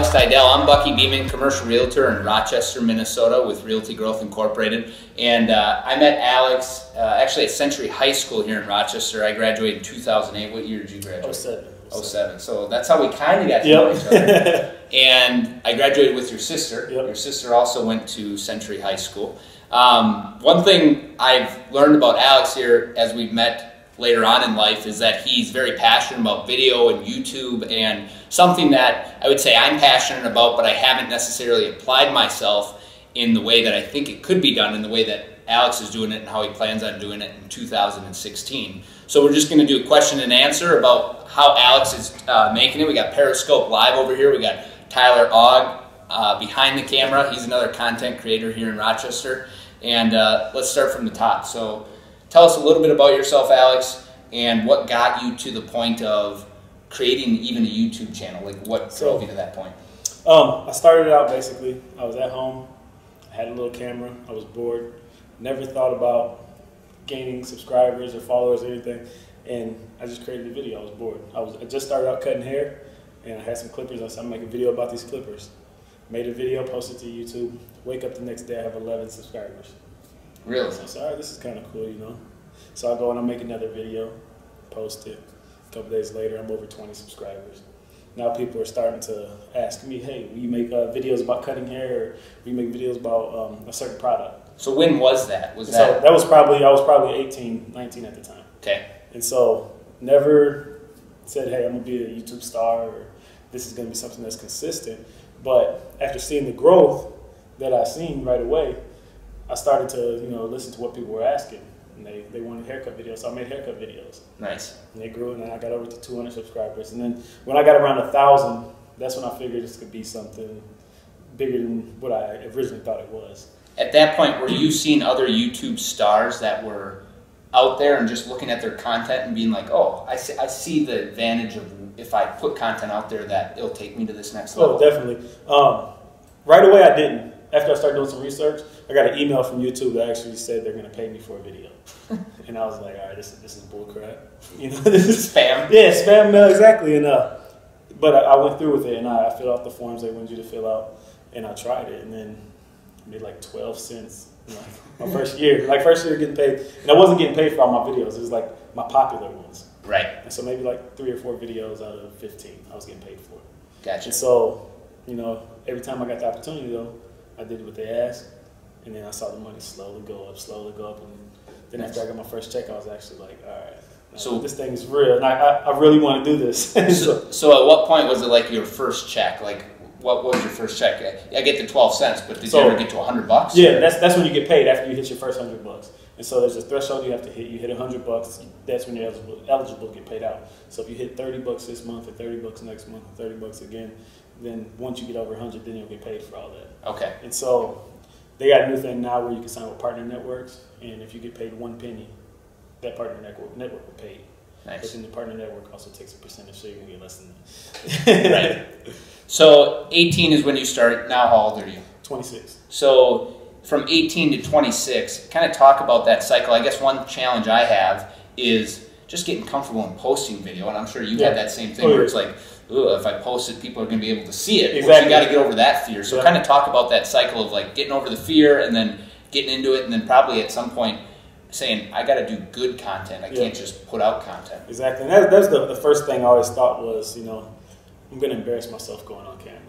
Alex Didell. I'm Bucky Beeman, commercial realtor in Rochester, Minnesota with Realty Growth Incorporated. And I met Alex actually at Century High School here in Rochester. I graduated in 2008. What year did you graduate? 07. 07. So that's how we kind of got to know each other. And I graduated with your sister. Your sister also went to Century High School. One thing I've learned about Alex here as we've met later on in life is that he's very passionate about video and YouTube, and something that I would say I'm passionate about, but I haven't necessarily applied myself in the way that I think it could be done, in the way that Alex is doing it and how he plans on doing it in 2016. So we're just going to do a question and answer about how Alex is making it. We got Periscope Live over here. We got Tyler Ogg behind the camera. He's another content creator here in Rochester. And let's start from the top. So tell us a little bit about yourself, Alex, and what got you to the point of creating even a YouTube channel. Like, what drove you to that point? I started out basically, I was at home, I had a little camera, I was bored, never thought about gaining subscribers or followers or anything, and I just created a video. I was bored. I just started out cutting hair, and I had some clippers. I said, I'm going to make a video about these clippers. Made a video, posted to YouTube. Wake up the next day, I have 11 subscribers. Really? So I said, all right, this is kind of cool, you know. So I go and I make another video, post it. A couple days later, I'm over 20 subscribers. Now people are starting to ask me, hey, will you make videos about cutting hair, or will you make videos about a certain product? So when was that? So that was probably, I was probably 18, 19 at the time. Okay. And so never said, hey, I'm going to be a YouTube star, or this is going to be something that's consistent. But after seeing the growth that I seen right away, I started to, you know, listen to what people were asking. And they wanted haircut videos, so I made haircut videos. Nice. And they grew, and then I got over to 200 subscribers. And then when I got around 1,000, that's when I figured this could be something bigger than what I originally thought it was. At that point, were you seeing other YouTube stars that were out there and just looking at their content and being like, oh, I see the advantage of if I put content out there that it'll take me to this next level? Oh, definitely. Right away, I didn't. After I started doing some research, I got an email from YouTube that actually said they're going to pay me for a video. And I was like, all right, this is bullcrap. You know, this is spam. Yeah, spam mail, exactly. And but I went through with it, and I filled out the forms they wanted you to fill out, and I tried it, and then I made like 12 cents. Like my first year, getting paid, and I wasn't getting paid for all my videos. It was like my popular ones. Right. And so maybe like 3 or 4 videos out of 15, I was getting paid for. Gotcha. And so, you know, every time I got the opportunity, though, I did what they asked, and then I saw the money slowly go up, and then after I got my first check, I was actually like, all right, so this thing is real, and I really want to do this. So at what point was it like your first check? Like, what was your first check? I get the 12 cents, but did you ever get to $100? Yeah, that's when you get paid, after you hit your first $100. And so there's a threshold you have to hit. You hit $100, that's when you're eligible to get paid out. So if you hit $30 this month, or $30 next month, or $30 again, then once you get over 100, then you'll get paid for all that. Okay. And so they got a new thing now where you can sign with partner networks, and if you get paid 1 penny, that partner network will pay you. Nice. But then the partner network also takes a percentage, so you're gonna get less than that. Right. So 18 is when you started. Now how old are you? 26. So from 18 to 26, kind of talk about that cycle. I guess one challenge I have is just getting comfortable in posting video, and I'm sure you had that same thing where it's like, if I post it, people are going to be able to see it. Exactly. You got to get over that fear. So kind of talk about that cycle of like getting over the fear and then getting into it, and then probably at some point saying, I got to do good content. I can't just put out content. Exactly. And that's the first thing I always thought was, you know, I'm going to embarrass myself going on camera.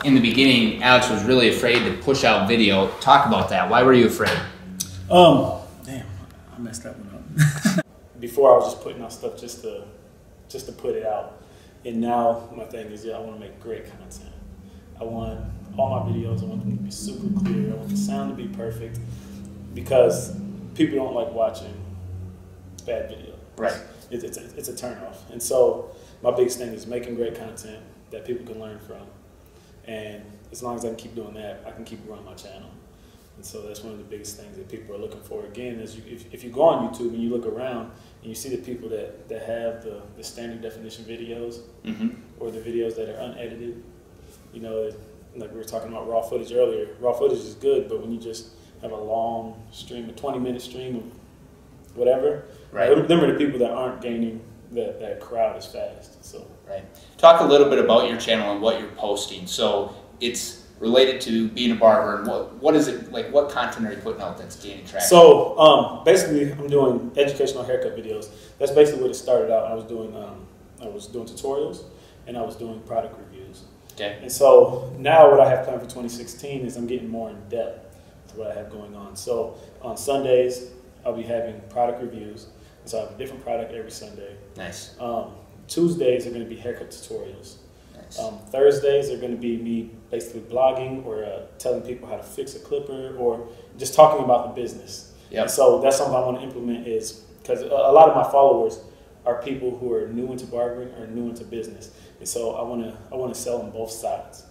In the beginning, Alex was really afraid to push out video. Talk about that. Why were you afraid? Damn, I messed that one up. Before I was just putting out stuff just to put it out. And now my thing is, I want to make great content. I want all my videos, I want them to be super clear. I want the sound to be perfect, because people don't like watching bad video. Right. It's a turnoff. And so my biggest thing is making great content that people can learn from. And as long as I can keep doing that, I can keep growing my channel. And so that's one of the biggest things that people are looking for. Again, is if you go on YouTube and you look around and you see the people that have the standard definition videos, or the videos that are unedited, you know, like we were talking about raw footage earlier. Raw footage is good, but when you just have a long stream, a 20-minute stream of whatever, them are the people that aren't gaining that crowd as fast. So Right. Talk a little bit about your channel and what you're posting. So it's related to being a barber, and what is it like? What content are you putting out that's gaining traction? So basically, I'm doing educational haircut videos. That's basically what it started out. I was doing tutorials, and I was doing product reviews. Okay. And so now what I have planned for 2016 is I'm getting more in depth to what I have going on. So on Sundays, I'll be having product reviews. So I have a different product every Sunday. Nice. Tuesdays are going to be haircut tutorials. Nice. Thursdays are going to be me basically blogging or telling people how to fix a clipper or just talking about the business. Yep. And so that's something I want to implement, is because a lot of my followers are people who are new into barbering or new into business. And so I want to sell them both sides.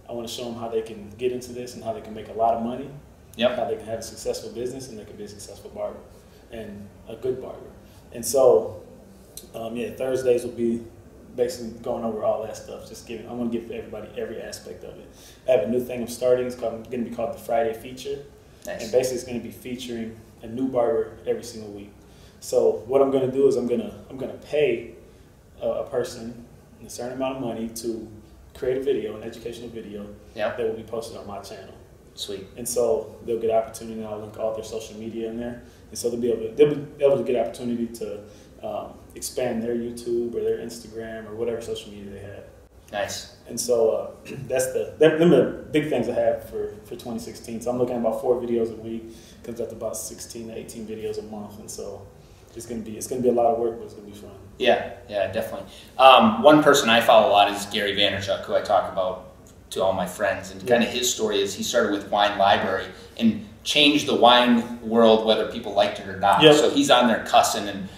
I want to show them how they can get into this and how they can make a lot of money. Yep. How they can have a successful business and they can be a successful barber and a good barber. And so, Thursdays will be basically going over all that stuff. I want to give everybody every aspect of it. I have a new thing I'm starting. It's going to be called the Friday Feature. Nice. And basically it's going to be featuring a new barber every single week. So what I'm going to do is I'm going to pay a person a certain amount of money to create a video, an educational video, that will be posted on my channel. Sweet. And so they'll get opportunity, and I'll link all their social media in there. And so they'll be able to get opportunity to expand their YouTube or their Instagram or whatever social media they have. Nice. And so them are the big things I have for 2016. So I'm looking at about 4 videos a week. Comes up to about 16 to 18 videos a month. And so it's gonna be a lot of work, but it's gonna be fun. Yeah, definitely. One person I follow a lot is Gary Vaynerchuk, who I talk about to all my friends, and kind of his story is he started with Wine Library and changed the wine world, whether people liked it or not. Yep. So he's on there cussing and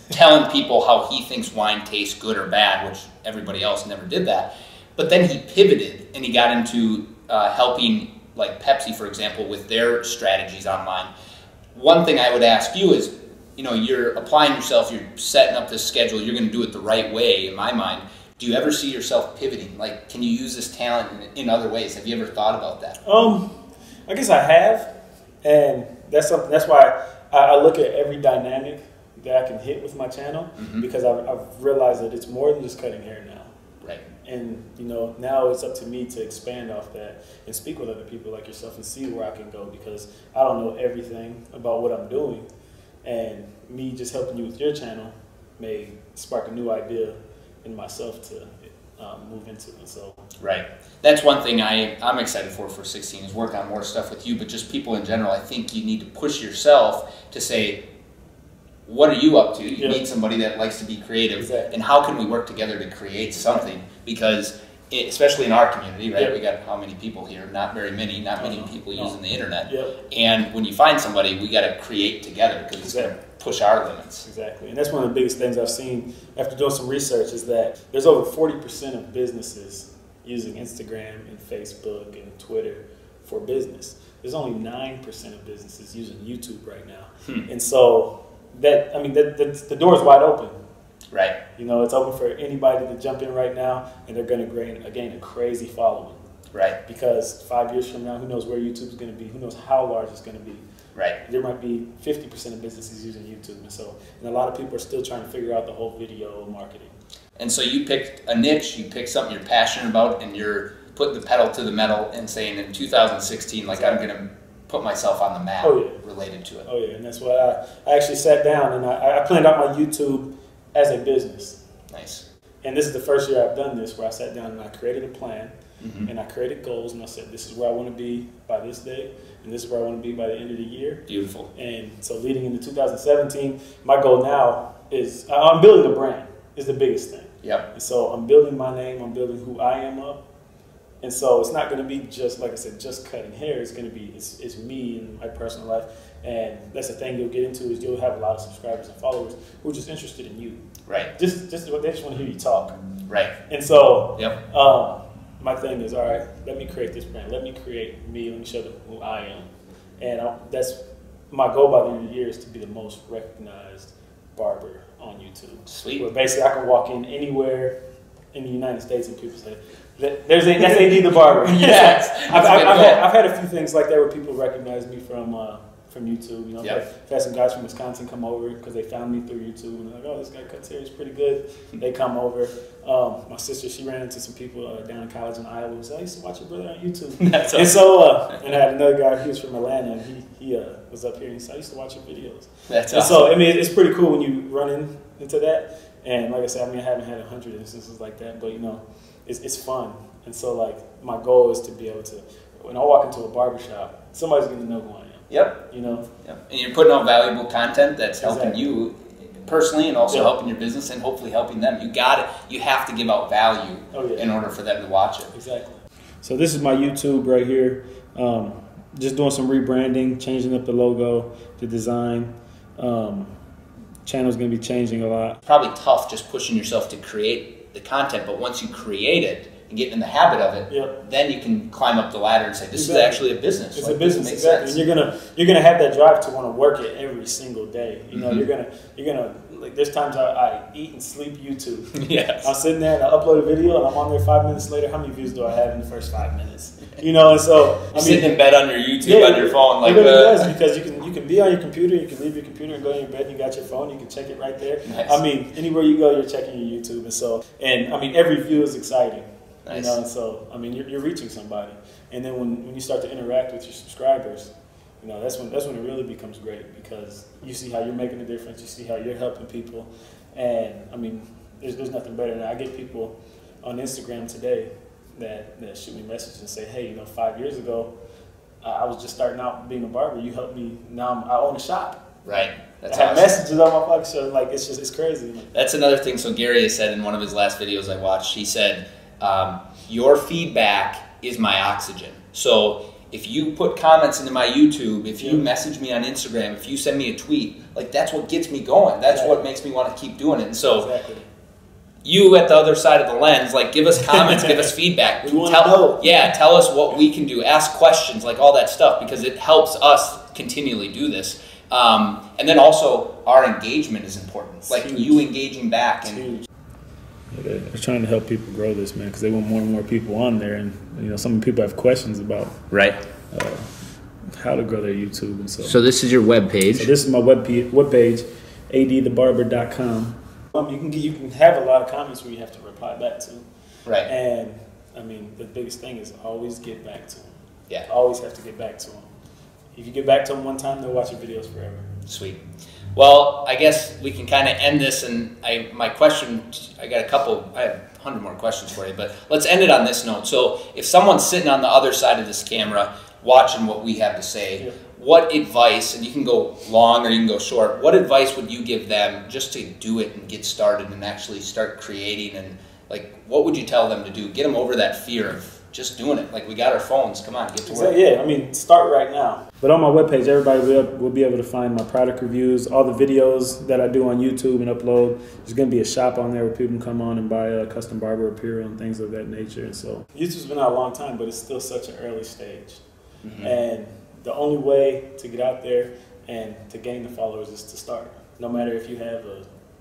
telling people how he thinks wine tastes good or bad, which everybody else never did that. But then he pivoted and he got into helping, like Pepsi, for example, with their strategies online. One thing I would ask you is, you're applying yourself, you're setting up this schedule, you're going to do it the right way, in my mind. Do you ever see yourself pivoting? Like, can you use this talent in other ways? Have you ever thought about that? I guess I have, and that's why I look at every dynamic that I can hit with my channel, because I've realized that it's more than just cutting hair now. Right. And now it's up to me to expand off that and speak with other people like yourself and see where I can go, because I don't know everything about what I'm doing, and me just helping you with your channel may spark a new idea in myself to move into it. So right, that's one thing I'm excited for 16 is work on more stuff with you, but just people in general. I think you need to push yourself to say, what are you up to? You need somebody that likes to be creative, exactly. And how can we work together to create something? Because especially in our community, right? We got how many people here? Not very many. Not many people using the internet. And when you find somebody, we got to create together, because it's going to push our limits. Exactly. And that's one of the biggest things I've seen after doing some research, is that there's over 40% of businesses using Instagram and Facebook and Twitter for business. There's only 9% of businesses using YouTube right now. And so the door is wide open. Right. It's open for anybody to jump in right now, and they're going to gain a crazy following. Right. Because 5 years from now, who knows where YouTube's going to be? Who knows how large it's going to be? Right. There might be 50% of businesses using YouTube, and a lot of people are still trying to figure out the whole video marketing. And so you picked a niche, you picked something you're passionate about, and you're putting the pedal to the metal and saying, in 2016, like, I'm going to put myself on the map related to it. Oh yeah, and that's why I actually sat down and I planned out my YouTube as a business. Nice. And this is the first year I've done this, where I sat down and I created a plan, and I created goals, and I said, this is where I want to be by this day, and this is where I want to be by the end of the year. Beautiful. And so leading into 2017, my goal now is I'm building a brand is the biggest thing. Yep. And so I'm building my name, I'm building who I am up. And so it's not going to be just, like I said, just cutting hair. It's going to be, it's me and my personal life. And that's the thing you'll get into, is you'll have a lot of subscribers and followers who are just interested in you. Right. They just want to hear you talk. Right. And so my thing is, all right, let me create this brand. Let me create me. Let me show them who I am. And that's my goal by the end of the year, is to be the most recognized barber on YouTube. Sweet. Where basically I can walk in anywhere in the United States and people say, that's ADtheBarber. Yes. I've had a few things like that where people recognize me from from YouTube. You know, Yep. I've had some guys from Wisconsin come over because they found me through YouTube and they're like, oh, this guy cuts hair, he's pretty good. They come over. My sister, she ran into some people down in college in Iowa and said, I used to watch your brother on YouTube. That's awesome. And so, and I had another guy, he was from Atlanta, and he was up here and he said, I used to watch your videos. That's and awesome. so, I mean, it's pretty cool when you run into that. And like I said, I mean, I haven't had 100 instances like that, but you know, it's fun. And so, like, my goal is to be able to, when I walk into a barbershop, somebody's going to know who I am. Yep. You know? Yep. And you're putting out valuable content that's helping Exactly. you personally and also helping your business and hopefully helping them. You have to give out value in order for them to watch it. Exactly. So this is my YouTube right here. Just doing some rebranding, changing up the logo, the design. Channel's going to be changing a lot. Probably tough just pushing yourself to create the content, but once you create it and get in the habit of it, then you can climb up the ladder and say, this is actually a business. It's like, a business, makes exactly. sense. And you're gonna have that drive to want to work it every single day. You know, you're gonna like. There's times I eat and sleep YouTube. Yes. I'm sitting there and I upload a video and I'm on there 5 minutes later. How many views do I have in the first 5 minutes? You know, and so I mean, sitting in bed on your YouTube on your phone, like it really does, because you can be on your computer, you can leave your computer and go to your bed. And you got your phone, you can check it right there. Nice. I mean, anywhere you go, you're checking your YouTube, and I mean, every view is exciting. Nice. You know, and so I mean, you're reaching somebody, and then when you start to interact with your subscribers, you know, that's when it really becomes great, because you see how you're making a difference, you see how you're helping people, and I mean, there's nothing better than I get people on Instagram today that shoot me messages and say, hey, you know, 5 years ago, I was just starting out being a barber. You helped me. Now I own a shop. Right. That's I have awesome. messages on my fucking show. Like, it's crazy. That's another thing. So Gary has said in one of his last videos I watched, he said, your feedback is my oxygen. So if you put comments into my YouTube, if you message me on Instagram, if you send me a tweet, like, that's what gets me going. That's what makes me want to keep doing it. And so you at the other side of the lens, like, give us comments, give us feedback. We want to know. Yeah, tell us what we can do. Ask questions, like all that stuff, because it helps us continually do this. And then also, our engagement is important. It's like huge. You engaging back. And they're trying to help people grow this, man, because they want more and more people on there. And, you know, some people have questions about how to grow their YouTube. And so this is your web page. So this is my web page, ADtheBarber.com. You can have a lot of comments where you have to reply back to. Right. And, I mean, the biggest thing is always get back to them. Yeah. Always have to get back to them. If you get back to them one time, they'll watch your videos forever. Sweet. Well, I guess we can kind of end this, and my question, I have 100 more questions for you, but let's end it on this note. So if someone's sitting on the other side of this camera watching what we have to say, what advice, and you can go long or you can go short, what advice would you give them just to do it and get started and actually start creating, and like, what would you tell them to do? Get them over that fear of just doing it. Like, we got our phones, come on, get to work. Yeah, I mean, start right now. But on my webpage, everybody will be able to find my product reviews, all the videos that I do on YouTube and upload. There's going to be a shop on there where people can come on and buy a custom barber apparel and things of that nature. And so YouTube's been out a long time, but it's still such an early stage. And the only way to get out there and to gain the followers is to start. No matter if you have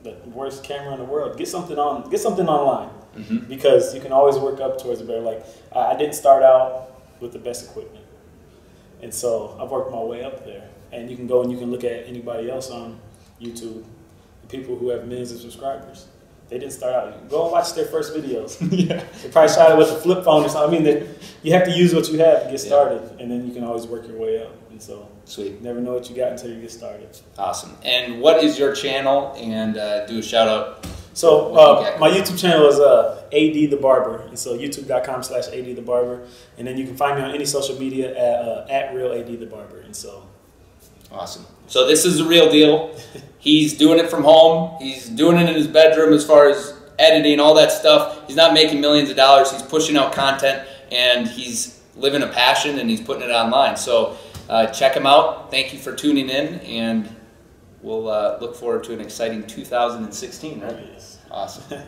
the worst camera in the world, get something online. Because you can always work up towards it better. Like, I didn't start out with the best equipment, and so I've worked my way up there. And you can go and you can look at anybody else on YouTube, the people who have millions of subscribers. They didn't start out. Go and watch their first videos. They probably started with a flip phone or something. I mean, you have to use what you have to get started, and then you can always work your way up. And so, sweet. You never know what you got until you get started. Awesome. And what is your channel? And do a shout out. So my YouTube channel is ADtheBarber, and so YouTube.com/ADtheBarber, and then you can find me on any social media at real ADtheBarber, and so. Awesome. So this is the real deal. He's doing it from home. He's doing it in his bedroom as far as editing, all that stuff. He's not making millions of dollars. He's pushing out content, and he's living a passion, and he's putting it online. So check him out. Thank you for tuning in, and we'll look forward to an exciting 2016, right? Yes. Awesome.